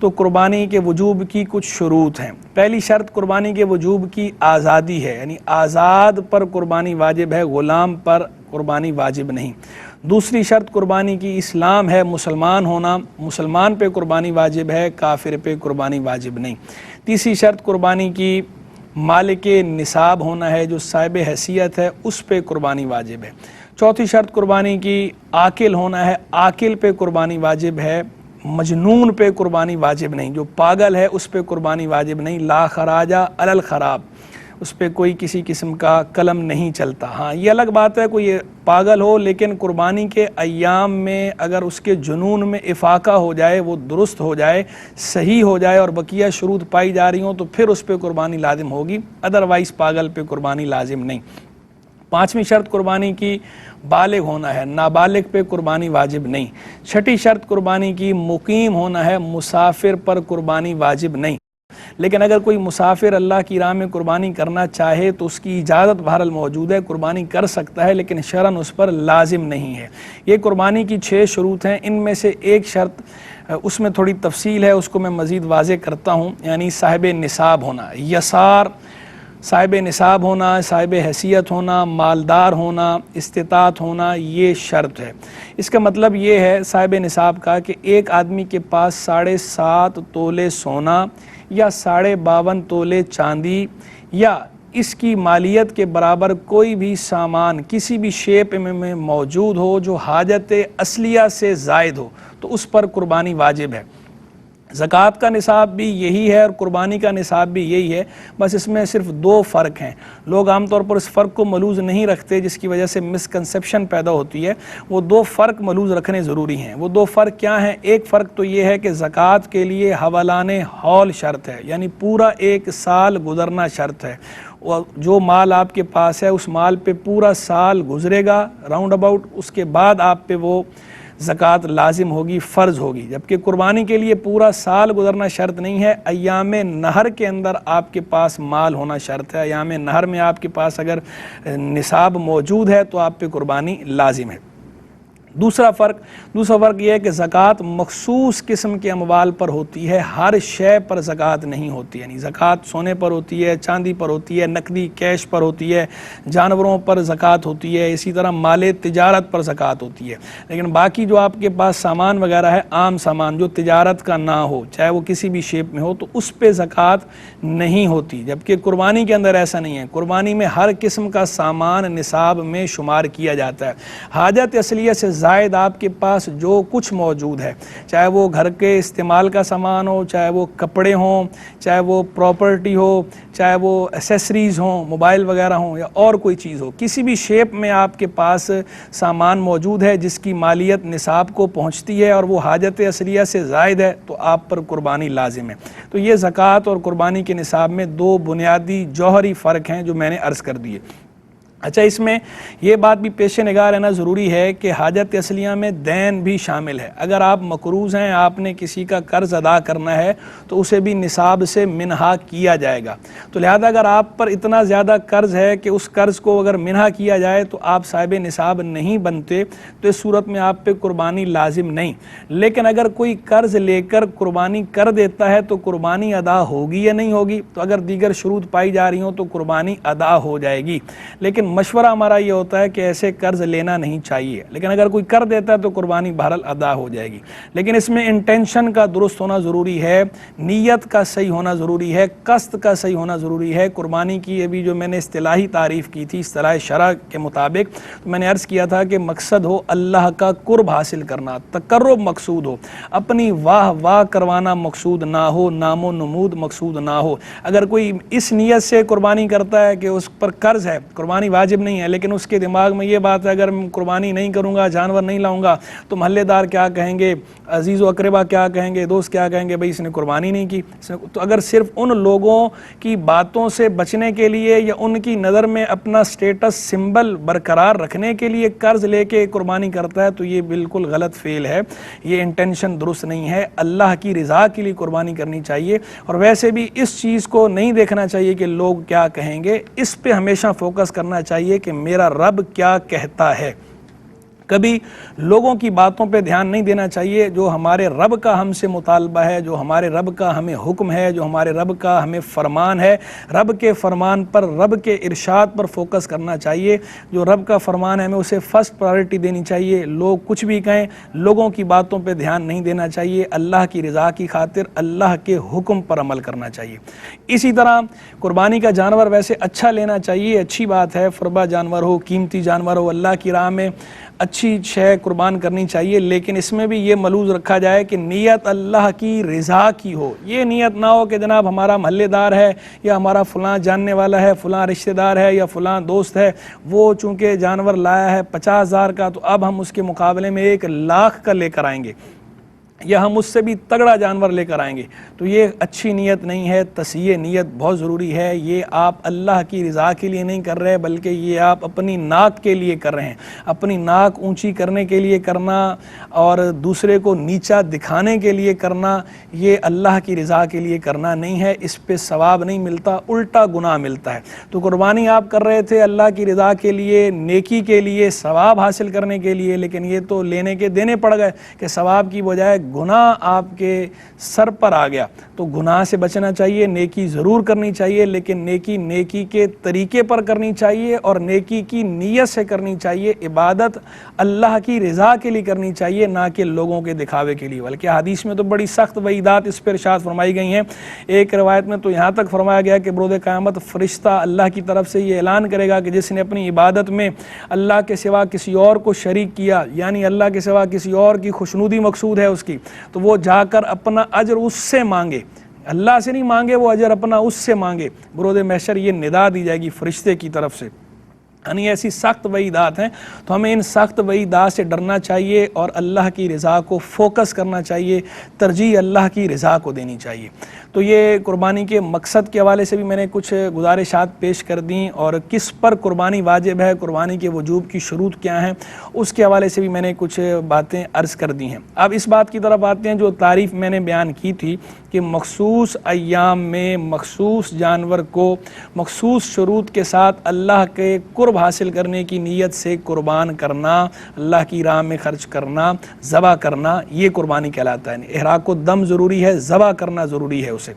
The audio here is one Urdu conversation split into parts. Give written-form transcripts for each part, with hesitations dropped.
تو قربانی کے وجوب کی کچھ شروط ہیں۔ پہلی شرط قربانی کے وجوب کی آزادی ہے، یعنی آزاد پر قربانی واجب ہے، غلام پر قربانی واجب نہیں۔ دوسری شرط قربانی کی اسلام ہے، مسلمان ہونا، مسلمان پہ قربانی واجب ہے، کافر پہ قربانی واجب نہیں۔ تیسری شرط قربانی کی مالک نصاب ہونا ہے، جو صاحب حیثیت ہے اس پہ قربانی واجب ہے۔ چوتھی شرط قربانی کی عاقل ہونا ہے، عاقل پہ قربانی واجب ہے، مجنون پہ قربانی واجب نہیں، جو پاگل ہے اس پہ قربانی واجب نہیں۔ لا خراجہ علی الخراب، اس پہ کوئی کسی قسم کا قلم نہیں چلتا۔ ہاں یہ الگ بات ہے کوئی پاگل ہو لیکن قربانی کے ایام میں اگر اس کے جنون میں افاقہ ہو جائے، وہ درست ہو جائے، صحیح ہو جائے اور بقیہ شروط پائی جا رہی ہوں تو پھر اس پہ قربانی لازم ہوگی، ادروائز پاگل پہ قربانی لازم نہیں۔ پانچویں شرط قربانی کی بالغ ہونا ہے، نابالغ پہ قربانی واجب نہیں۔ چھٹی شرط قربانی کی مقیم ہونا ہے، مسافر پر قربانی واجب نہیں۔ لیکن اگر کوئی مسافر اللہ کی راہ میں قربانی کرنا چاہے تو اس کی اجازت بہرحال موجود ہے، قربانی کر سکتا ہے، لیکن شرعاً اس پر لازم نہیں ہے۔ یہ قربانی کی 6 شروط ہیں، ان میں سے ایک شرط اس میں تھوڑی تفصیل ہے، اس کو میں مزید واضح کرتا ہوں، یعنی صاحب نصاب ہونا، یسار صاحب نصاب ہونا، صاحب حیثیت ہونا، مالدار ہونا، استطاعت ہونا، یہ شرط ہے۔ اس کا مطلب یہ ہے صاحب نصاب کا کہ ایک آدمی کے پاس 7.5 تولے سونا یا 52.5 تولے چاندی یا اس کی مالیت کے برابر کوئی بھی سامان کسی بھی شیپ میں موجود ہو جو حاجت اصلیہ سے زائد ہو تو اس پر قربانی واجب ہے۔ زکوٰۃ کا نصاب بھی یہی ہے اور قربانی کا نصاب بھی یہی ہے، بس اس میں صرف 2 فرق ہیں۔ لوگ عام طور پر اس فرق کو ملحوظ نہیں رکھتے جس کی وجہ سے مسکنسیپشن پیدا ہوتی ہے۔ وہ 2 فرق ملحوظ رکھنے ضروری ہیں۔ وہ 2 فرق کیا ہیں؟ ایک فرق تو یہ ہے کہ زکوٰۃ کے لیے حولان حول شرط ہے، یعنی پورا 1 سال گزرنا شرط ہے۔ جو مال آپ کے پاس ہے اس مال پہ پورا سال گزرے گا راؤنڈ اباؤٹ، اس کے بعد آپ پہ وہ زکوٰۃ لازم ہوگی، فرض ہوگی۔ جبکہ قربانی کے لیے پورا سال گزرنا شرط نہیں ہے، ایام نہر کے اندر آپ کے پاس مال ہونا شرط ہے۔ ایام نہر میں آپ کے پاس اگر نصاب موجود ہے تو آپ پہ قربانی لازم ہے۔ دوسرا فرق یہ ہے کہ زکوٰۃ مخصوص قسم کے اموال پر ہوتی ہے، ہر شے پر زکوٰۃ نہیں ہوتی، یعنی زکوٰۃ سونے پر ہوتی ہے، چاندی پر ہوتی ہے، نقدی کیش پر ہوتی ہے، جانوروں پر زکوٰۃ ہوتی ہے، اسی طرح مال تجارت پر زکوٰۃ ہوتی ہے۔ لیکن باقی جو آپ کے پاس سامان وغیرہ ہے، عام سامان جو تجارت کا نہ ہو، چاہے وہ کسی بھی شیپ میں ہو، تو اس پہ زکوٰۃ نہیں ہوتی۔ جبکہ قربانی کے اندر ایسا نہیں ہے، قربانی میں ہر قسم کا سامان نصاب میں شمار کیا جاتا ہے۔ حاجت اصلیہ سے زائد آپ کے پاس جو کچھ موجود ہے، چاہے وہ گھر کے استعمال کا سامان ہو، چاہے وہ کپڑے ہوں، چاہے وہ پراپرٹی ہو، چاہے وہ ایسیسریز ہوں، موبائل وغیرہ ہوں یا اور کوئی چیز ہو، کسی بھی شیپ میں آپ کے پاس سامان موجود ہے جس کی مالیت نصاب کو پہنچتی ہے اور وہ حاجت اصلیہ سے زائد ہے تو آپ پر قربانی لازم ہے۔ تو یہ زکوٰۃ اور قربانی کے نصاب میں 2 بنیادی جوہری فرق ہیں جو میں نے عرض کر دیے۔ اچھا، اس میں یہ بات بھی پیش نگاہ رہنا ضروری ہے کہ حاجت اصلیہ میں دین بھی شامل ہے۔ اگر آپ مقروض ہیں، آپ نے کسی کا قرض ادا کرنا ہے تو اسے بھی نصاب سے منہا کیا جائے گا۔ تو لہذا اگر آپ پر اتنا زیادہ قرض ہے کہ اس قرض کو اگر منہا کیا جائے تو آپ صاحب نصاب نہیں بنتے، تو اس صورت میں آپ پہ قربانی لازم نہیں۔ لیکن اگر کوئی قرض لے کر قربانی کر دیتا ہے تو قربانی ادا ہوگی یا نہیں ہوگی؟ تو اگر دیگر شروط پائی جا رہی ہوں تو قربانی ادا ہو جائے گی۔ لیکن مشورہ ہمارا یہ ہوتا ہے کہ ایسے قرض لینا نہیں چاہیے، لیکن اگر کوئی کر دیتا ہے تو قربانی بہرحال ادا ہو جائے گی۔ لیکن اس میں انٹینشن کا درست ہونا ضروری ہے، نیت کا صحیح ہونا ضروری ہے، قصد کا صحیح ہونا ضروری ہے۔ قربانی کی ابھی جو میں نے اصطلاحی تعریف کی تھی، اصطلاح شرع کے مطابق، تو میں نے عرض کیا تھا کہ مقصد ہو اللہ کا قرب حاصل کرنا، تقرب مقصود ہو، اپنی واہ واہ کروانا مقصود نہ ہو، نام و نمود مقصود نہ ہو۔ اگر کوئی اس نیت سے قربانی کرتا ہے کہ اس پر قرض ہے، قربانی واجب نہیں ہے، لیکن اس کے دماغ میں یہ بات ہے اگر میں قربانی نہیں کروں گا، جانور نہیں لاؤں گا تو محلے دار کیا کہیں گے، عزیز و اقربا کیا کہیں گے، دوست کیا کہیں گے، بھئی اس نے قربانی نہیں کی۔ تو اگر صرف ان لوگوں کی باتوں سے بچنے کے لیے یا ان کی نظر میں اپنا سٹیٹس سمبل برقرار رکھنے کے لیے قرض لے کے قربانی کرتا ہے تو یہ بالکل غلط فعل ہے، یہ انٹینشن درست نہیں ہے۔ اللہ کی رضا کے لیے قربانی کرنی چاہیے، اور ویسے بھی اس چیز کو نہیں دیکھنا چاہیے کہ لوگ کیا کہیں گے، اس پہ ہمیشہ فوکس کرنا چاہیے کہ میرا رب کیا کہتا ہے۔ کبھی لوگوں کی باتوں پہ دھیان نہیں دینا چاہیے. جو ہمارے رب کا ہم سے مطالبہ ہے، جو ہمارے رب کا ہمیں حکم ہے، جو ہمارے رب کا ہمیں فرمان ہے، رب کے فرمان پر، رب کے ارشاد پر فوکس کرنا چاہیے. جو رب کا فرمان ہے ہمیں اسے فرسٹ پرائرٹی دینی چاہیے. لوگ کچھ بھی کہیں، لوگوں کی باتوں پہ دھیان نہیں دینا چاہیے. اللہ کی رضا کی خاطر اللہ کے حکم پر عمل کرنا چاہیے. اسی طرح قربانی کا جانور ویسے اچھا لینا چاہیے، اچھی بات ہے. فربا جانور ہو، قیمتی جانور ہو، اللہ کی راہ میں اچھی شے قربان کرنی چاہیے، لیکن اس میں بھی یہ ملحوظ رکھا جائے کہ نیت اللہ کی رضا کی ہو. یہ نیت نہ ہو کہ جناب ہمارا محلے دار ہے یا ہمارا فلاں جاننے والا ہے، فلاں رشتہ دار ہے یا فلاں دوست ہے، وہ چونکہ جانور لایا ہے 50,000 کا تو اب ہم اس کے مقابلے میں 1,00,000 کا لے کر آئیں گے، یا ہم اس سے بھی تگڑا جانور لے کر آئیں گے. تو یہ اچھی نیت نہیں ہے. تصحیح نیت بہت ضروری ہے. یہ آپ اللہ کی رضا کے لیے نہیں کر رہے، بلکہ یہ آپ اپنی ناک کے لیے کر رہے ہیں. اپنی ناک اونچی کرنے کے لیے کرنا اور دوسرے کو نیچا دکھانے کے لیے کرنا، یہ اللہ کی رضا کے لیے کرنا نہیں ہے. اس پہ ثواب نہیں ملتا، الٹا گناہ ملتا ہے. تو قربانی آپ کر رہے تھے اللہ کی رضا کے لیے، نیکی کے لیے، ثواب حاصل کرنے کے لیے، لیکن یہ تو لینے کے دینے پڑ گئے کہ ثواب کی بجائے گناہ آپ کے سر پر آ گیا. تو گناہ سے بچنا چاہیے. نیکی ضرور کرنی چاہیے، لیکن نیکی کے طریقے پر کرنی چاہیے اور نیکی کی نیت سے کرنی چاہیے. عبادت اللہ کی رضا کے لیے کرنی چاہیے، نہ کہ لوگوں کے دکھاوے کے لیے. بلکہ حدیث میں تو بڑی سخت وعیدات اس پر ارشاد فرمائی گئی ہیں. ایک روایت میں تو یہاں تک فرمایا گیا کہ بروز قیامت فرشتہ اللہ کی طرف سے یہ اعلان کرے گا کہ جس نے اپنی عبادت میں اللہ کے سوا کسی اور کو شریک کیا، یعنی اللہ کے سوا کسی اور کی خوشنودی مقصود ہے اس کی، تو وہ جا کر اپنا اجر اس سے مانگے. اللہ سے نہیں مانگے، وہ اجر اپنا اس سے مانگے. بروز محشر یہ ندا دی جائے گی فرشتے کی طرف سے. یعنی ایسی سخت وعیدات ہیں. تو ہمیں ان سخت وعیدات سے ڈرنا چاہیے اور اللہ کی رضا کو فوکس کرنا چاہیے، ترجیح اللہ کی رضا کو دینی چاہیے. تو یہ قربانی کے مقصد کے حوالے سے بھی میں نے کچھ گزارشات پیش کر دیں، اور کس پر قربانی واجب ہے، قربانی کے وجوب کی شروط کیا ہیں، اس کے حوالے سے بھی میں نے کچھ باتیں عرض کر دی ہیں. اب اس بات کی طرف آتے ہیں جو تعریف میں نے بیان کی تھی کہ مخصوص ایام میں مخصوص جانور کو مخصوص شروط کے ساتھ اللہ کے قرب حاصل کرنے کی نیت سے قربان کرنا، اللہ کی راہ میں خرچ کرنا، ذبح کرنا، یہ قربانی کہلاتا ہے. احراق و دم ضروری ہے، ذبح کرنا ضروری ہے اسے.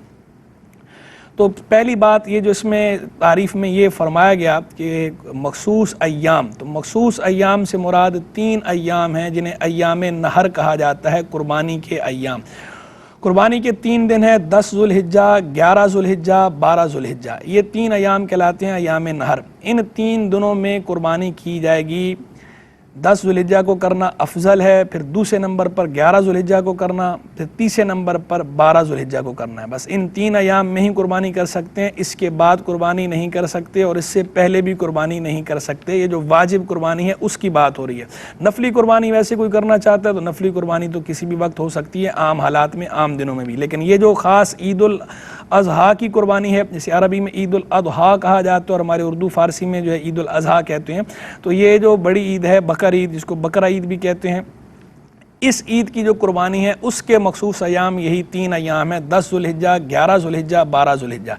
تو پہلی بات یہ جو اس میں تعریف میں یہ فرمایا گیا کہ مخصوص ایام، تو مخصوص ایام سے مراد 3 ایام ہیں جنہیں ایام نحر کہا جاتا ہے. قربانی کے ایام، قربانی کے 3 دن ہیں، 10 ذوالحجہ، 11 ذوالحجہ، 12 ذوالحجہ. یہ 3 ایام کہلاتے ہیں ایام نحر. ان 3 دنوں میں قربانی کی جائے گی. 10 ذوالحجہ کو کرنا افضل ہے، پھر دوسرے نمبر پر 11 ذوالحجہ کو کرنا، پھر تیسرے نمبر پر 12 ذوالحجہ کو کرنا ہے. بس ان 3 ایام میں ہی قربانی کر سکتے ہیں. اس کے بعد قربانی نہیں کر سکتے اور اس سے پہلے بھی قربانی نہیں کر سکتے. یہ جو واجب قربانی ہے اس کی بات ہو رہی ہے. نفلی قربانی ویسے کوئی کرنا چاہتا ہے تو نفلی قربانی تو کسی بھی وقت ہو سکتی ہے، عام حالات میں، عام دنوں میں بھی. لیکن یہ جو خاص عید الاضحیٰ کی قربانی ہے، جسے عربی میں عید الاضحیٰ کہا جاتا ہے اور ہمارے اردو فارسی میں جو ہے عید الاضحیٰ کہتے ہیں، تو یہ جو بڑی عید ہے بقر عید، جس کو بقرہ عید بھی کہتے ہیں، اس عید کی جو قربانی ہے اس کے مخصوص ایام یہی 3 ایام ہیں، 10 ذوالحجہ، 11 ذوالحجہ، 12 ذوالحجہ.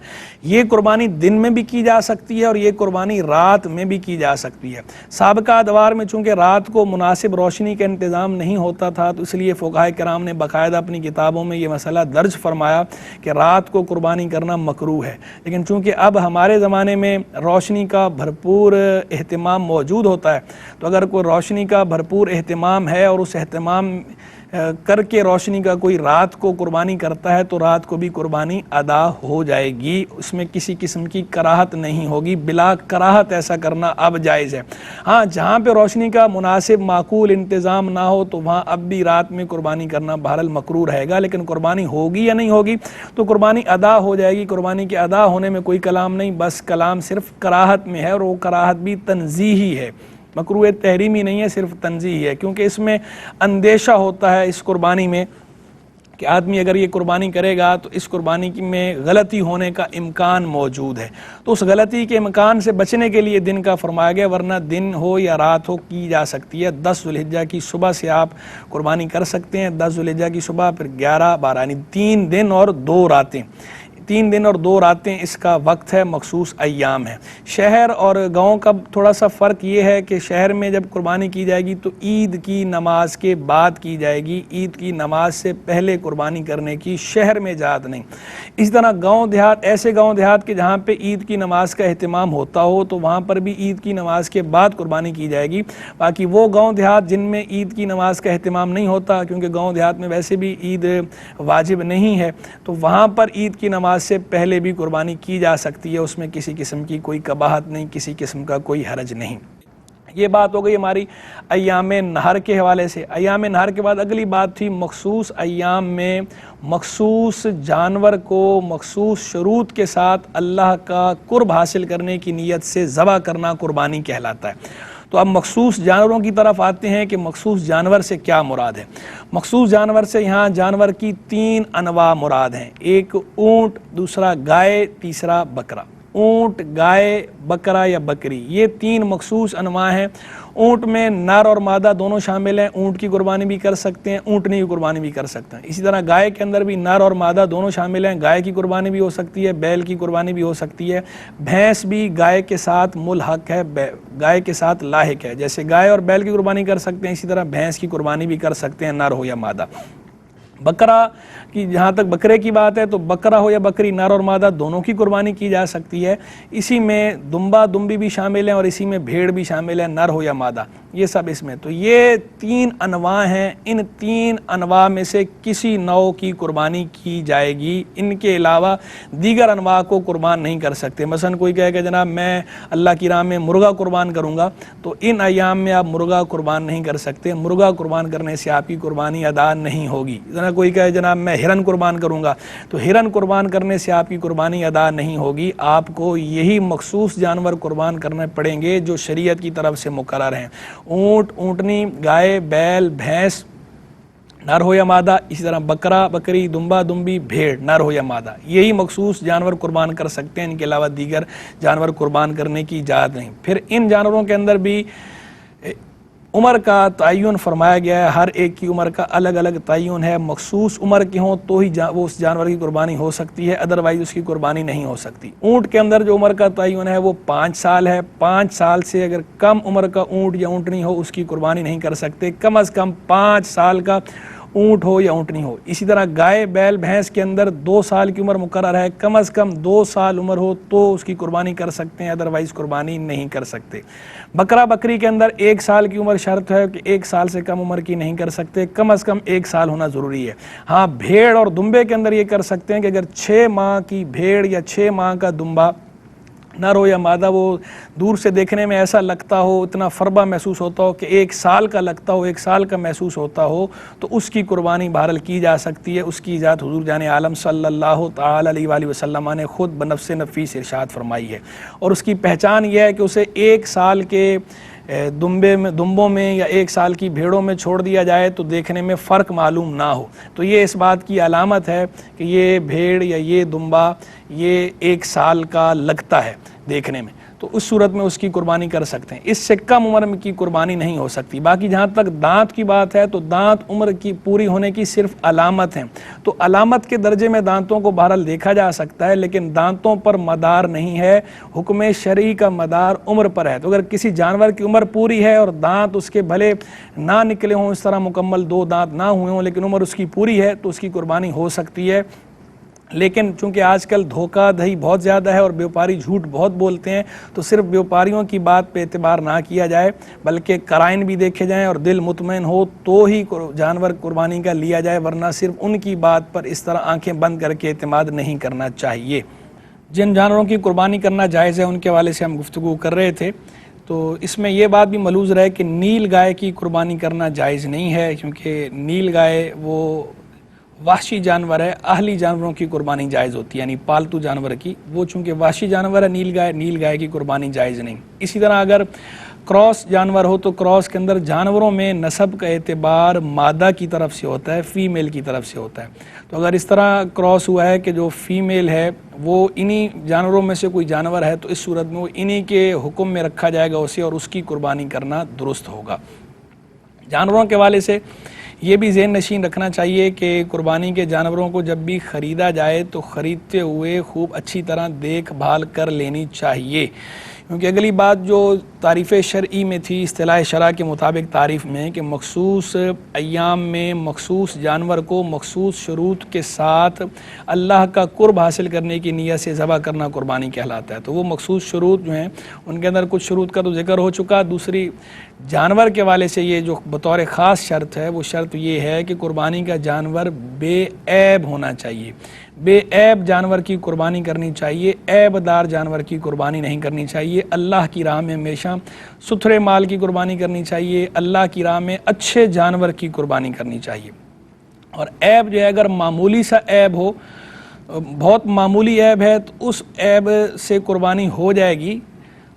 یہ قربانی دن میں بھی کی جا سکتی ہے اور یہ قربانی رات میں بھی کی جا سکتی ہے. سابقہ ادوار میں چونکہ رات کو مناسب روشنی کا انتظام نہیں ہوتا تھا، تو اس لیے فقہائے کرام نے باقاعدہ اپنی کتابوں میں یہ مسئلہ درج فرمایا کہ رات کو قربانی کرنا مکروہ ہے. لیکن چونکہ اب ہمارے زمانے میں روشنی کا بھرپور اہتمام موجود ہوتا ہے، تو اگر کوئی روشنی کا بھرپور اہتمام ہے اور اس اہتمام کر کے روشنی کا کوئی رات کو قربانی کرتا ہے، تو رات کو بھی قربانی ادا ہو جائے گی. اس میں کسی قسم کی کراہت نہیں ہوگی، بلا کراہت ایسا کرنا اب جائز ہے. ہاں، جہاں پہ روشنی کا مناسب معقول انتظام نہ ہو تو وہاں اب بھی رات میں قربانی کرنا بہرحال مکروہ رہے گا. لیکن قربانی ہوگی یا نہیں ہوگی تو قربانی ادا ہو جائے گی. قربانی کے ادا ہونے میں کوئی کلام نہیں، بس کلام صرف کراہت میں ہے، اور وہ کراہت بھی تنزیہی ہے، مکروہ تحریمی نہیں ہے، صرف تنزیہی ہے. کیونکہ اس میں اندیشہ ہوتا ہے اس قربانی میں کہ آدمی اگر یہ قربانی کرے گا تو اس قربانی میں غلطی ہونے کا امکان موجود ہے. تو اس غلطی کے امکان سے بچنے کے لیے دن کا فرمایا گیا، ورنہ دن ہو یا رات ہو کی جا سکتی ہے. 10 ذوالحجہ کی صبح سے آپ قربانی کر سکتے ہیں، 10 ذوالحجہ کی صبح، پھر 11، 12، یعنی 3 دن اور 2 راتیں. 3 دن اور 2 راتیں اس کا وقت ہے، مخصوص ایام ہے۔ شہر اور گاؤں کا تھوڑا سا فرق یہ ہے کہ شہر میں جب قربانی کی جائے گی تو عید کی نماز کے بعد کی جائے گی، عید کی نماز سے پہلے قربانی کرنے کی شہر میں اجازت نہیں۔ اسی طرح گاؤں دیہات، ایسے گاؤں دیہات کے جہاں پہ عید کی نماز کا اہتمام ہوتا ہو تو وہاں پر بھی عید کی نماز کے بعد قربانی کی جائے گی۔ باقی وہ گاؤں دیہات جن میں عید کی نماز کا اہتمام نہیں ہوتا، کیونکہ گاؤں دیہات میں ویسے بھی عید واجب نہیں ہے، تو وہاں پر عید کی نماز سے پہلے بھی قربانی کی جا سکتی ہے، اس میں کسی قسم کی کوئی قباحت نہیں، کسی قسم کا کوئی حرج نہیں۔ یہ بات ہو گئی ہماری ایام نہر کے حوالے سے۔ ایام نہر کے بعد اگلی بات تھی مخصوص ایام میں مخصوص جانور کو مخصوص شروط کے ساتھ اللہ کا قرب حاصل کرنے کی نیت سے ذبح کرنا قربانی کہلاتا ہے۔ تو اب مخصوص جانوروں کی طرف آتے ہیں کہ مخصوص جانور سے کیا مراد ہے۔ مخصوص جانور سے یہاں جانور کی 3 انواع مراد ہیں، ایک اونٹ، دوسرا گائے، تیسرا بکرا۔ اونٹ، گائے، بکرا یا بکری، یہ 3 مخصوص انواع ہیں۔ اونٹ میں نر اور مادہ دونوں شامل ہیں، اونٹ کی قربانی بھی کر سکتے ہیں، اونٹنی کی قربانی بھی کر سکتے ہیں۔ اسی طرح گائے کے اندر بھی نر اور مادہ دونوں شامل ہیں، گائے کی قربانی بھی ہو سکتی ہے، بیل کی قربانی بھی ہو سکتی ہے۔ بھینس بھی گائے کے ساتھ ملحق ہے، گائے کے ساتھ لاحق ہے، جیسے گائے اور بیل کی قربانی کر سکتے ہیں، اسی طرح بھینس کی قربانی بھی کر سکتے ہیں، نر ہو یا مادہ۔ بکرا کی جہاں تک بکرے کی بات ہے تو بکرا ہو یا بکری، نر اور مادہ دونوں کی قربانی کی جا سکتی ہے۔ اسی میں دمبا دمبی بھی شامل ہیں اور اسی میں بھیڑ بھی شامل ہے، نر ہو یا مادہ، یہ سب اس میں۔ تو یہ 3 انواع ہیں، ان 3 انواع میں سے کسی نوع کی قربانی کی جائے گی، ان کے علاوہ دیگر انواع کو قربان نہیں کر سکتے۔ مثلا کوئی کہے کہ جناب میں اللہ کی راہ میں مرغا قربان کروں گا، تو ان ایام میں آپ مرغا قربان نہیں کر سکتے، مرغا قربان کرنے سے آپ کی قربانی ادا نہیں ہوگی۔ کوئی کہے جناب میں ہرن قربان کروں گا، تو ہرن قربان کرنے سے آپ کی قربانی ادا نہیں ہوگی، آپ کو یہی مخصوص جانور قربان کرنے پڑیں گے جو شریعت کی طرف سے مقرر ہیں۔ اونٹ، اونٹنی، گائے، بیل، بھینس، نر ہو یا مادہ، اسی طرح بکرا، بکری، دمبا دمبی، بھیڑ، نر ہو یا مادہ، یہی مخصوص جانور قربان کر سکتے ہیں، ان کے علاوہ دیگر جانور قربان کرنے کی اجازت نہیں۔ پھر ان جانوروں کے اندر بھی عمر کا تعین فرمایا گیا ہے، ہر ایک کی عمر کا الگ الگ تعین ہے، مخصوص عمر کے ہوں تو ہی وہ اس جانور کی قربانی ہو سکتی ہے، ادروائز اس کی قربانی نہیں ہو سکتی۔ اونٹ کے اندر جو عمر کا تعین ہے وہ 5 سال ہے، 5 سال سے اگر کم عمر کا اونٹ یا اونٹنی ہو اس کی قربانی نہیں کر سکتے، کم از کم 5 سال کا اونٹ ہو یا اونٹنی ہو۔ اسی طرح گائے، بیل، بھینس کے اندر 2 سال کی عمر مقرر ہے، کم از کم 2 سال عمر ہو تو اس کی قربانی کر سکتے ہیں، ادروائز قربانی نہیں کر سکتے۔ بکرا بکری کے اندر 1 سال کی عمر شرط ہے کہ 1 سال سے کم عمر کی نہیں کر سکتے، کم از کم 1 سال ہونا ضروری ہے۔ ہاں بھیڑ اور دمبے کے اندر یہ کر سکتے ہیں کہ اگر 6 ماہ کی بھیڑ یا 6 ماہ کا دمبا، نر ہو یا مادہ، وہ دور سے دیکھنے میں ایسا لگتا ہو، اتنا فربا محسوس ہوتا ہو کہ 1 سال کا لگتا ہو، 1 سال کا محسوس ہوتا ہو، تو اس کی قربانی بہرحال کی جا سکتی ہے۔ اس کی اجازت حضور جان عالم صلی اللہ تعالی علیہ وآلہ وسلم نے خود بنفس نفیس ارشاد فرمائی ہے، اور اس کی پہچان یہ ہے کہ اسے 1 سال کے دمبوں میں یا 1 سال کی بھیڑوں میں چھوڑ دیا جائے تو دیکھنے میں فرق معلوم نہ ہو، تو یہ اس بات کی علامت ہے کہ یہ بھیڑ یا یہ دمبا یہ 1 سال کا لگتا ہے دیکھنے میں، تو اس صورت میں اس کی قربانی کر سکتے ہیں۔ اس سے کم عمر میں کی قربانی نہیں ہو سکتی۔ باقی جہاں تک دانت کی بات ہے تو دانت عمر کی پوری ہونے کی صرف علامت ہیں، تو علامت کے درجے میں دانتوں کو بہرحال دیکھا جا سکتا ہے، لیکن دانتوں پر مدار نہیں ہے، حکم شرعی کا مدار عمر پر ہے۔ تو اگر کسی جانور کی عمر پوری ہے اور دانت اس کے بھلے نہ نکلے ہوں، اس طرح مکمل 2 دانت نہ ہوئے ہوں، لیکن عمر اس کی پوری ہے تو اس کی قربانی ہو سکتی ہے۔ لیکن چونکہ آج کل دھوکہ دہی بہت زیادہ ہے اور بیوپاری جھوٹ بہت بولتے ہیں، تو صرف بیوپاریوں کی بات پہ اعتبار نہ کیا جائے، بلکہ قرائن بھی دیکھے جائیں اور دل مطمئن ہو تو ہی جانور قربانی کا لیا جائے، ورنہ صرف ان کی بات پر اس طرح آنکھیں بند کر کے اعتماد نہیں کرنا چاہیے۔ جن جانوروں کی قربانی کرنا جائز ہے ان کے حوالے سے ہم گفتگو کر رہے تھے، تو اس میں یہ بات بھی ملحوظ رہے کہ نیل گائے کی قربانی کرنا جائز نہیں ہے، کیونکہ نیل گائے وہ وحشی جانور ہے، اہلی جانوروں کی قربانی جائز ہوتی ہے، یعنی پالتو جانور کی، وہ چونکہ وحشی جانور ہے نیل گائے کی قربانی جائز نہیں۔ اسی طرح اگر کراس جانور ہو تو کراس کے اندر جانوروں میں نسب کا اعتبار مادہ کی طرف سے ہوتا ہے، فیمیل کی طرف سے ہوتا ہے، تو اگر اس طرح کراس ہوا ہے کہ جو فیمیل ہے وہ انہی جانوروں میں سے کوئی جانور ہے، تو اس صورت میں وہ انہی کے حکم میں رکھا جائے گا اسے، اور اس کی قربانی کرنا درست ہوگا۔ جانوروں کے حوالے سے یہ بھی ذہن نشین رکھنا چاہیے کہ قربانی کے جانوروں کو جب بھی خریدا جائے تو خریدتے ہوئے خوب اچھی طرح دیکھ بھال کر لینی چاہیے، کیونکہ اگلی بات جو تعریف شرعی میں تھی، اصطلاح شرع کے مطابق تعریف میں، کہ مخصوص ایام میں مخصوص جانور کو مخصوص شروط کے ساتھ اللہ کا قرب حاصل کرنے کی نیت سے ذبح کرنا قربانی کہلاتا ہے۔ تو وہ مخصوص شروط جو ہیں ان کے اندر کچھ شروط کا تو ذکر ہو چکا، دوسری جانور کے حوالے سے یہ جو بطور خاص شرط ہے وہ شرط یہ ہے کہ قربانی کا جانور بے عیب ہونا چاہیے، بے عیب جانور کی قربانی کرنی چاہیے، عیب دار جانور کی قربانی نہیں کرنی چاہیے۔ اللہ کی راہ میں ہمیشہ ستھرے مال کی قربانی کرنی چاہیے، اللہ کی راہ میں اچھے جانور کی قربانی کرنی چاہیے۔ اور عیب جو ہے اگر معمولی سا عیب ہو، بہت معمولی عیب ہے، تو اس عیب سے قربانی ہو جائے گی،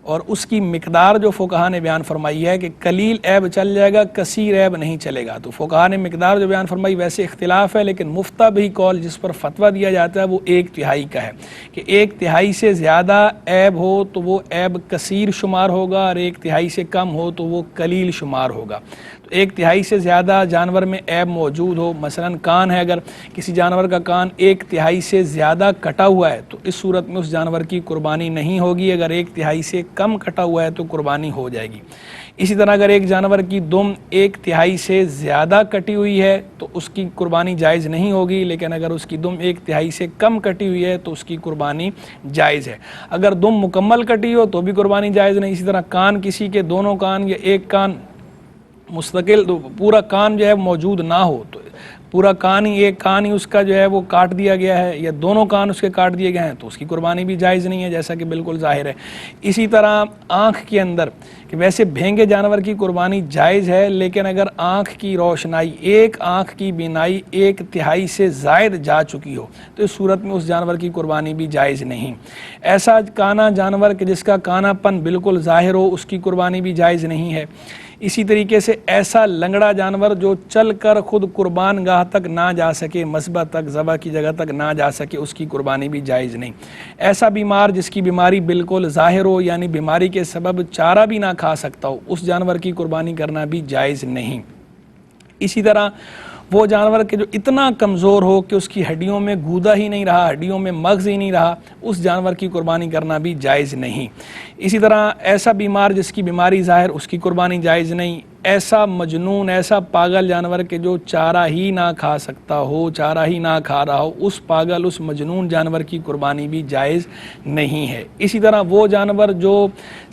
اور اس کی مقدار جو فقہا نے بیان فرمائی ہے کہ قلیل عیب چل جائے گا، کثیر عیب نہیں چلے گا۔ تو فقہا نے مقدار جو بیان فرمائی ویسے اختلاف ہے، لیکن مفتبی قول جس پر فتویٰ دیا جاتا ہے وہ 1/3 کا ہے، کہ 1/3 سے زیادہ عیب ہو تو وہ عیب کثیر شمار ہوگا، اور 1/3 سے کم ہو تو وہ قلیل شمار ہوگا۔ تو 1/3 سے زیادہ جانور میں عیب موجود ہو، مثلا کان ہے، اگر کسی جانور کا کان 1/3 سے زیادہ کٹا ہوا ہے تو اس صورت میں اس جانور کی قربانی نہیں ہوگی، اگر 1/3 سے کم کٹا ہوا ہے تو قربانی ہو جائے گی۔ اسی طرح اگر ایک جانور کی دم 1/3 سے زیادہ کٹی ہوئی ہے تو اس کی قربانی جائز نہیں ہوگی، لیکن اگر اس کی دم 1/3 سے کم کٹی ہوئی ہے تو اس کی قربانی جائز ہے۔ اگر دم مکمل کٹی ہو تو بھی قربانی جائز نہیں۔ اسی طرح کان، کسی کے دونوں کان یا ایک کان مستقل، پورا کان جو ہے موجود نہ ہو، تو پورا کان ہی، ایک کان ہی اس کا جو ہے وہ کاٹ دیا گیا ہے، یا دونوں کان اس کے کاٹ دیے گئے ہیں، تو اس کی قربانی بھی جائز نہیں ہے، جیسا کہ بالکل ظاہر ہے۔ اسی طرح آنکھ کے اندر، کہ ویسے بھینگے جانور کی قربانی جائز ہے، لیکن اگر آنکھ کی روشنائی، ایک آنکھ کی بینائی 1/3 سے زائد جا چکی ہو تو اس صورت میں اس جانور کی قربانی بھی جائز نہیں۔ ایسا کانا جانور کہ جس کا کانا پن بالکل ظاہر ہو، اس کی قربانی بھی جائز نہیں ہے۔ اسی طریقے سے ایسا لنگڑا جانور جو چل کر خود قربان گاہ تک نہ جا سکے، مذبح تک، ذبح کی جگہ تک نہ جا سکے، اس کی قربانی بھی جائز نہیں۔ ایسا بیمار جس کی بیماری بالکل ظاہر ہو، یعنی بیماری کے سبب چارہ بھی نہ کھا سکتا ہو، اس جانور کی قربانی کرنا بھی جائز نہیں۔ اسی طرح وہ جانور کہ جو اتنا کمزور ہو کہ اس کی ہڈیوں میں گودا ہی نہیں رہا، ہڈیوں میں مغز ہی نہیں رہا، اس جانور کی قربانی کرنا بھی جائز نہیں۔ اسی طرح ایسا بیمار جس کی بیماری ظاہر، اس کی قربانی جائز نہیں۔ ایسا مجنون، ایسا پاگل جانور کہ جو چارہ ہی نہ کھا سکتا ہو، چارہ ہی نہ کھا رہا ہو، اس پاگل، اس مجنون جانور کی قربانی بھی جائز نہیں ہے۔ اسی طرح وہ جانور جو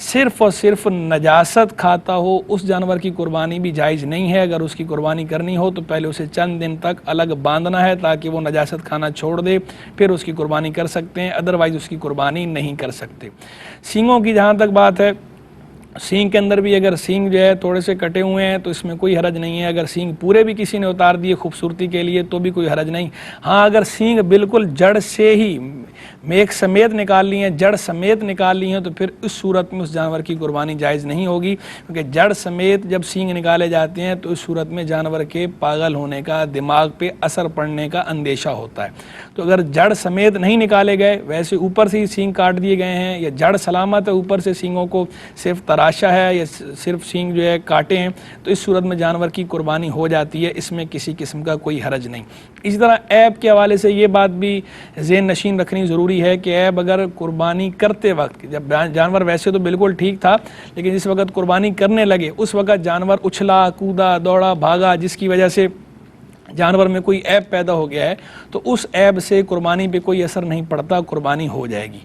صرف اور صرف نجاست کھاتا ہو، اس جانور کی قربانی بھی جائز نہیں ہے۔ اگر اس کی قربانی کرنی ہو تو پہلے اسے چند دن تک الگ باندھنا ہے تاکہ وہ نجاست کھانا چھوڑ دے، پھر اس کی قربانی کر سکتے ہیں، ادروائز اس کی قربانی نہیں کر سکتے۔ سینگوں کی جہاں تک بات ہے، سینگ کے اندر بھی اگر سینگ جو ہے تھوڑے سے کٹے ہوئے ہیں تو اس میں کوئی حرج نہیں ہے۔ اگر سینگ پورے بھی کسی نے اتار دیے خوبصورتی کے لیے تو بھی کوئی حرج نہیں۔ ہاں اگر سینگ بالکل جڑ سے ہی میک سمیت نکال لی ہیں، جڑ سمیت نکال لی ہیں، تو پھر اس صورت میں اس جانور کی قربانی جائز نہیں ہوگی، کیونکہ جڑ سمیت جب سینگ نکالے جاتے ہیں تو اس صورت میں جانور کے پاگل ہونے کا، دماغ پہ اثر پڑنے کا اندیشہ ہوتا ہے۔ تو اگر جڑ سمیت نہیں نکالے گئے، ویسے اوپر سے ہی سینگ کاٹ دیے گئے ہیں، یا جڑ سلامت ہے، اوپر سے سینگوں کو صرف تراشا ہے یا صرف سینگ جو ہے کاٹے ہیں، تو اس صورت میں جانور کی قربانی ہو جاتی ہے، اس میں کسی قسم کا کوئی حرج نہیں۔ اسی طرح عیب کے حوالے سے یہ بات بھی ذہن نشین رکھنی ضروری ہے کہ عیب اگر قربانی کرتے وقت، جب جانور ویسے تو بالکل ٹھیک تھا، لیکن جس وقت قربانی کرنے لگے اس وقت جانور اچھلا، کودا، دوڑا، بھاگا، جس کی وجہ سے جانور میں کوئی عیب پیدا ہو گیا ہے، تو اس عیب سے قربانی پہ کوئی اثر نہیں پڑتا، قربانی ہو جائے گی۔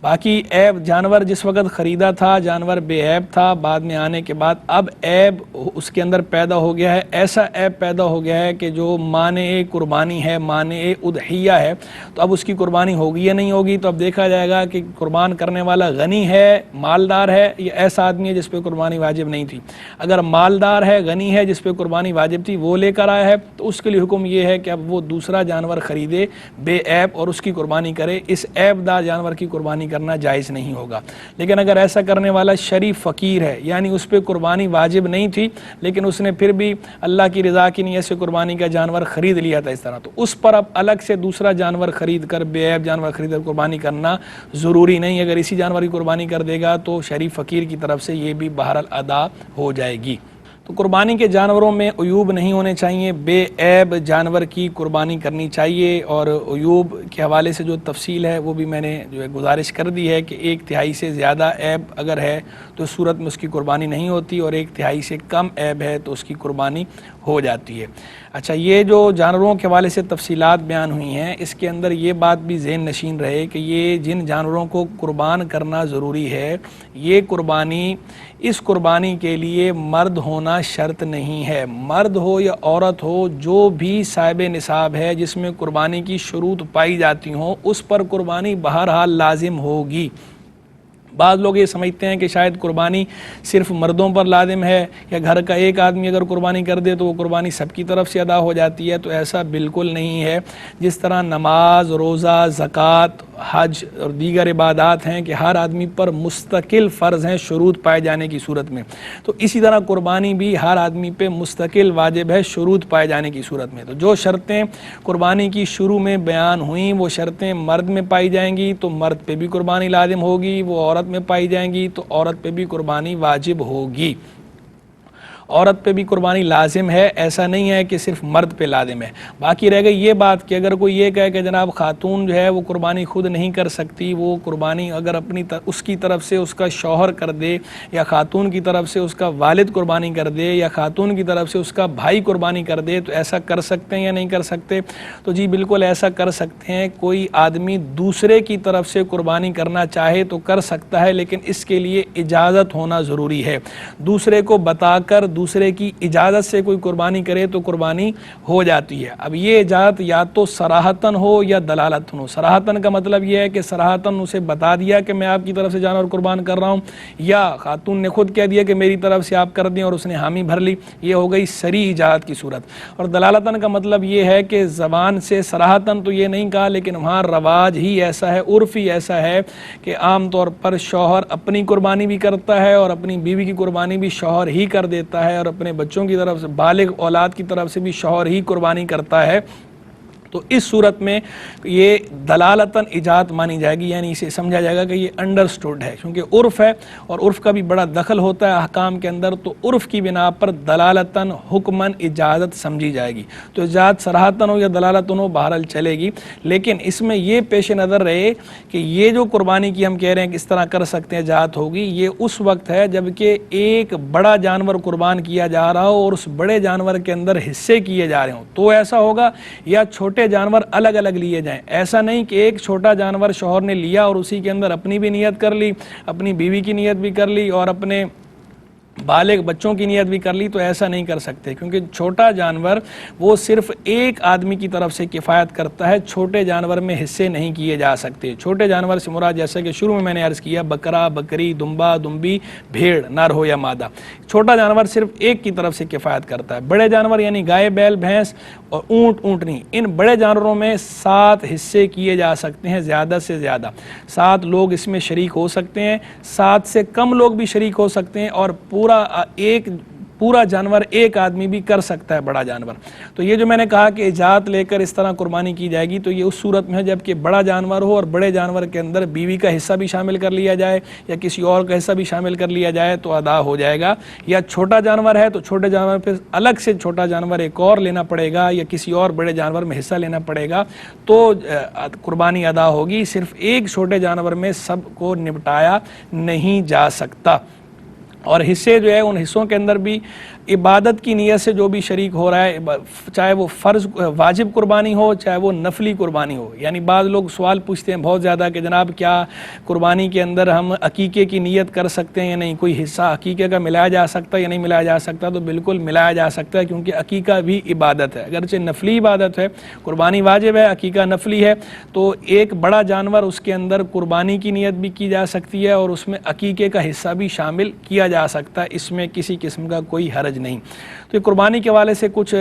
باقی عیب جانور جس وقت خریدا تھا جانور بے عیب تھا، بعد میں آنے کے بعد اب عیب اس کے اندر پیدا ہو گیا ہے، ایسا عیب پیدا ہو گیا ہے کہ جو مانع قربانی ہے، مانع اضحیہ ہے، تو اب اس کی قربانی ہوگی یا نہیں ہوگی، تو اب دیکھا جائے گا کہ قربان کرنے والا غنی ہے، مالدار ہے، یا ایسا آدمی ہے جس پہ قربانی واجب نہیں تھی۔ اگر مالدار ہے، غنی ہے، جس پہ قربانی واجب تھی، وہ لے کر آیا ہے، تو اس کے لیے حکم یہ ہے کہ اب وہ دوسرا جانور خریدے بے عیب اور اس کی قربانی کرے، اس عیب دار جانور کی قربانی کرنا جائز نہیں ہوگا۔ لیکن اگر ایسا کرنے والا شریف فقیر ہے، یعنی اس پہ قربانی واجب نہیں تھی لیکن اس نے پھر بھی اللہ کی رضا کی نیت سے قربانی کا جانور خرید لیا تھا اس طرح، تو اس پر اب الگ سے دوسرا جانور خرید کر، بے عیب جانور خرید کر قربانی کرنا ضروری نہیں۔ اگر اسی جانور کی قربانی کر دے گا تو شریف فقیر کی طرف سے یہ بھی بہرحال ادا ہو جائے گی۔ تو قربانی کے جانوروں میں عیوب نہیں ہونے چاہیے، بے عیب جانور کی قربانی کرنی چاہیے، اور عیوب کے حوالے سے جو تفصیل ہے وہ بھی میں نے جو ہے گزارش کر دی ہے کہ 1/3 سے زیادہ عیب اگر ہے تو اس صورت میں اس کی قربانی نہیں ہوتی، اور 1/3 سے کم عیب ہے تو اس کی قربانی ہو جاتی ہے۔ اچھا، یہ جو جانوروں کے حوالے سے تفصیلات بیان ہوئی ہیں، اس کے اندر یہ بات بھی ذہن نشین رہے کہ یہ جن جانوروں کو قربان کرنا ضروری ہے، یہ قربانی، اس قربانی کے لیے مرد ہونا شرط نہیں ہے۔ مرد ہو یا عورت ہو، جو بھی صاحب نصاب ہے جس میں قربانی کی شروط پائی جاتی ہوں، اس پر قربانی بہرحال لازم ہوگی۔ بعض لوگ یہ سمجھتے ہیں کہ شاید قربانی صرف مردوں پر لازم ہے، یا گھر کا ایک آدمی اگر قربانی کر دے تو وہ قربانی سب کی طرف سے ادا ہو جاتی ہے، تو ایسا بالکل نہیں ہے۔ جس طرح نماز، روزہ، زکوٰۃ، حج اور دیگر عبادات ہیں کہ ہر آدمی پر مستقل فرض ہیں شروط پائے جانے کی صورت میں، تو اسی طرح قربانی بھی ہر آدمی پہ مستقل واجب ہے شروط پائے جانے کی صورت میں۔ تو جو شرطیں قربانی کی شروع میں بیان ہوئیں وہ شرطیں مرد میں پائی جائیں گی تو مرد پہ بھی قربانی لازم ہوگی، وہ عورت میں پائی جائیں گی تو عورت پہ بھی قربانی واجب ہوگی۔ عورت پہ بھی قربانی لازم ہے، ایسا نہیں ہے کہ صرف مرد پہ لازم ہے۔ باقی رہ گئی یہ بات کہ اگر کوئی یہ کہے کہ جناب خاتون جو ہے وہ قربانی خود نہیں کر سکتی، وہ قربانی اگر اپنی اس کی طرف سے اس کا شوہر کر دے، یا خاتون کی طرف سے اس کا والد قربانی کر دے، یا خاتون کی طرف سے اس کا بھائی قربانی کر دے، تو ایسا کر سکتے ہیں یا نہیں کر سکتے؟ تو جی بالکل ایسا کر سکتے ہیں۔ کوئی آدمی دوسرے کی طرف سے قربانی کرنا چاہے تو کر سکتا ہے، لیکن اس کے لیے اجازت ہونا ضروری ہے۔ دوسرے کو بتا کر، دوسرے کی اجازت سے کوئی قربانی کرے تو قربانی ہو جاتی ہے۔ اب یہ اجازت یا تو صراحتاً ہو یا دلالتاً ہو۔ صراحتاً کا مطلب یہ ہے کہ صراحتاً اسے بتا دیا کہ میں آپ کی طرف سے جانور قربان کر رہا ہوں، یا خاتون نے خود کہہ دیا کہ میری طرف سے آپ کر دیں اور اس نے حامی بھر لی، یہ ہو گئی صریح اجازت کی صورت۔ اور دلالتاً کا مطلب یہ ہے کہ زبان سے صراحتاً تو یہ نہیں کہا، لیکن وہاں رواج ہی ایسا ہے، عرف ہی ایسا ہے کہ عام طور پر شوہر اپنی قربانی بھی کرتا ہے اور اپنی بیوی کی قربانی بھی شوہر ہی کر دیتا ہے، اور اپنے بچوں کی طرف سے، بالغ اولاد کی طرف سے بھی شوہر ہی قربانی کرتا ہے۔ تو اس صورت میں یہ دلالتاً اجازت مانی جائے گی، یعنی اسے سمجھا جائے گا کہ یہ انڈرسٹوڈ ہے، کیونکہ عرف ہے اور عرف کا بھی بڑا دخل ہوتا ہے احکام کے اندر، تو عرف کی بنا پر دلالتاً حکماً اجازت سمجھی جائے گی۔ تو اجازت صراحتاً ہو یا دلالتاً ہو بہرحال چلے گی، لیکن اس میں یہ پیش نظر رہے کہ یہ جو قربانی کی ہم کہہ رہے ہیں کہ اس طرح کر سکتے ہیں اجازت ہوگی، یہ اس وقت ہے جب کہ ایک بڑا جانور قربان کیا جا رہا ہو اور اس بڑے جانور کے اندر حصے کیے جا رہے ہوں، تو ایسا ہوگا، یا چھوٹے جانور الگ الگ لیے جائیں۔ ایسا نہیں کہ ایک چھوٹا جانور شوہر نے لیا اور اسی کے اندر اپنی بھی نیت کر لی، اپنی بیوی کی نیت بھی کر لی اور اپنے بالغ بچوں کی نیت بھی کر لی، تو ایسا نہیں کر سکتے، کیونکہ چھوٹا جانور وہ صرف ایک آدمی کی طرف سے کفایت کرتا ہے، چھوٹے جانور میں حصے نہیں کیے جا سکتے۔ چھوٹے جانور سے مراد جیسا کہ شروع میں نے عرض کیا، بکرا، بکری، دمبا، دمبی، بھیڑ، نر ہو یا مادہ، چھوٹا جانور صرف ایک کی طرف سے کفایت کرتا ہے۔ بڑے جانور یعنی گائے، بیل، بھینس اور اونٹ، اونٹنی، ان بڑے جانوروں میں 7 حصے کیے جا سکتے ہیں، زیادہ سے زیادہ 7 لوگ اس میں شریک ہو سکتے ہیں، 7 سے کم لوگ بھی شریک ہو سکتے ہیں، اور پورا جانور ایک آدمی بھی کر سکتا ہے، بڑا جانور۔ تو یہ جو میں نے کہا کہ اجازت لے کر اس طرح قربانی کی جائے گی، تو یہ اس صورت میں ہے جب کہ بڑا جانور ہو اور بڑے جانور کے اندر بیوی کا حصہ بھی شامل کر لیا جائے یا کسی اور کا حصہ بھی شامل کر لیا جائے تو ادا ہو جائے گا۔ یا چھوٹا جانور ہے تو چھوٹے جانور پہ الگ سے چھوٹا جانور ایک اور لینا پڑے گا، یا کسی اور بڑے جانور میں حصہ لینا پڑے گا، تو قربانی ادا ہوگی۔ صرف ایک چھوٹے جانور میں سب کو نپٹایا نہیں جا سکتا۔ اور حصے جو ہے، ان حصوں کے اندر بھی عبادت کی نیت سے جو بھی شریک ہو رہا ہے، چاہے وہ فرض واجب قربانی ہو چاہے وہ نفلی قربانی ہو۔ یعنی بعض لوگ سوال پوچھتے ہیں بہت زیادہ کہ جناب کیا قربانی کے اندر ہم عقیقے کی نیت کر سکتے ہیں یا نہیں، کوئی حصہ عقیقے کا ملایا جا سکتا ہے یا نہیں ملایا جا سکتا؟ تو بالکل ملایا جا سکتا ہے، کیونکہ عقیقہ بھی عبادت ہے، اگرچہ نفلی عبادت ہے، قربانی واجب ہے، عقیقہ نفلی ہے۔ تو ایک بڑا جانور، اس کے اندر قربانی کی نیت بھی کی جا سکتی ہے اور اس میں عقیقے کا حصہ بھی شامل کیا جا سکتا ہے، اس میں کسی قسم کا کوئی حرج نہیں۔ تو یہ قربانی کے حوالے سے کچھ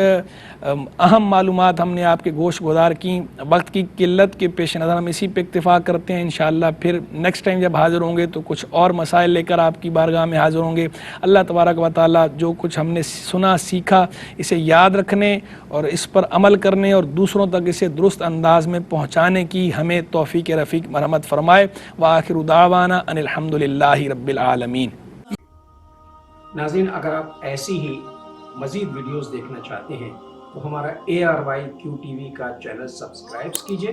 اہم معلومات ہم نے آپ کے گوش گزار کی۔ وقت کی قلت کے پیش نظر ہم اسی پہ اکتفا کرتے ہیں، انشاءاللہ پھر نیکسٹ ٹائم جب حاضر ہوں گے تو کچھ اور مسائل لے کر آپ کی بارگاہ میں حاضر ہوں گے۔ اللہ تبارک و تعالیٰ جو کچھ ہم نے سنا سیکھا اسے یاد رکھنے اور اس پر عمل کرنے اور دوسروں تک اسے درست انداز میں پہنچانے کی ہمیں توفیق رفیق مرحمت فرمائے۔ وآخر دعوانا ان الحمد للہ رب العالمین۔ ناظرین، اگر آپ ایسی ہی مزید ویڈیوز دیکھنا چاہتے ہیں تو ہمارا ARYQTV کا چینل سبسکرائب کیجئے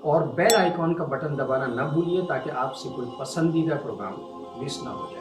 اور بیل آئیکن کا بٹن دبانا نہ بھولیے تاکہ آپ سے کوئی پسندیدہ پروگرام مس نہ ہو جائے۔